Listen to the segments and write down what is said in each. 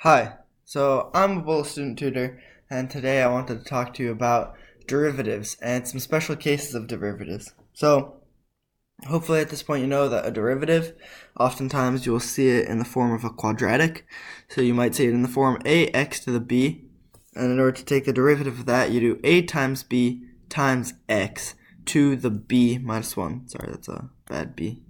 Hi, so I'm a Bullis Student Tutor, and today I wanted to talk to you about derivatives and some special cases of derivatives. So, hopefully at this point you know that a derivative, oftentimes you will see it in the form of a quadratic. So you might see it in the form ax to the b, and in order to take the derivative of that, you do a times b times x to the b minus 1. Sorry, that's a bad b.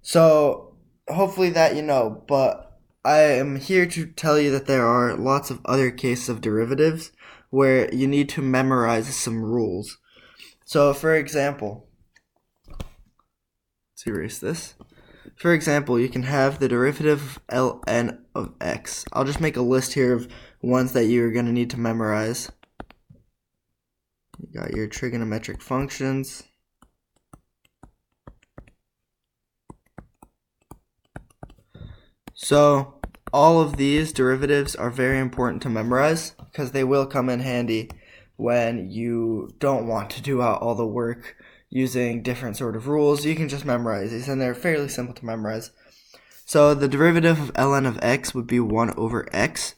So, hopefully that you know, but I am here to tell you that there are lots of other cases of derivatives where you need to memorize some rules. So, for example, let's erase this. For example, you can have the derivative of ln of x. I'll just make a list here of ones that you're going to need to memorize. You got your trigonometric functions. So all of these derivatives are very important to memorize because they will come in handy when you don't want to do all the work using different sort of rules. You can just memorize these, and they're fairly simple to memorize. So the derivative of ln of x would be 1 over x.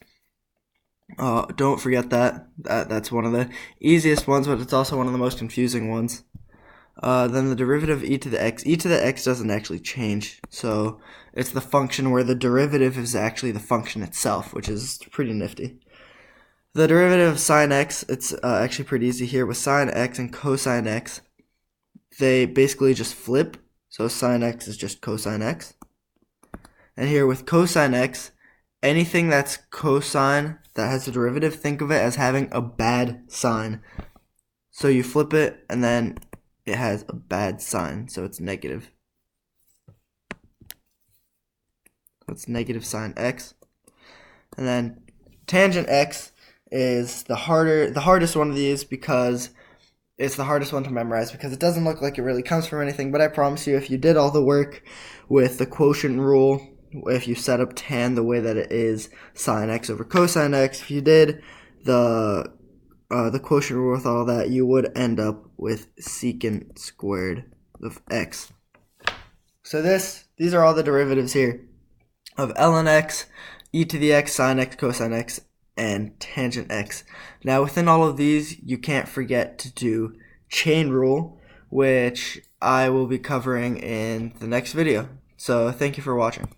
Don't forget that's one of the easiest ones, but it's also one of the most confusing ones. Then the derivative of e to the x doesn't actually change, so it's the function where the derivative is actually the function itself, which is pretty nifty. The derivative of sine x, it's actually pretty easy here. With sine x and cosine x, they basically just flip, so sine x is just cosine x. And here with cosine x, anything that's cosine that has a derivative, think of it as having a bad sign. So you flip it, and then it has a bad sign, so it's negative. It's negative sine x. And then tangent x is the hardest one of these because it's the hardest one to memorize because it doesn't look like it really comes from anything, but I promise you if you did all the work with the quotient rule, if you set up tan the way that it is sine x over cosine x, if you did the quotient rule with all that, you would end up with secant squared of x. So these are all the derivatives here of ln x, e to the x, sine x, cosine x, and tangent x. Now within all of these, you can't forget to do chain rule, which I will be covering in the next video. So thank you for watching.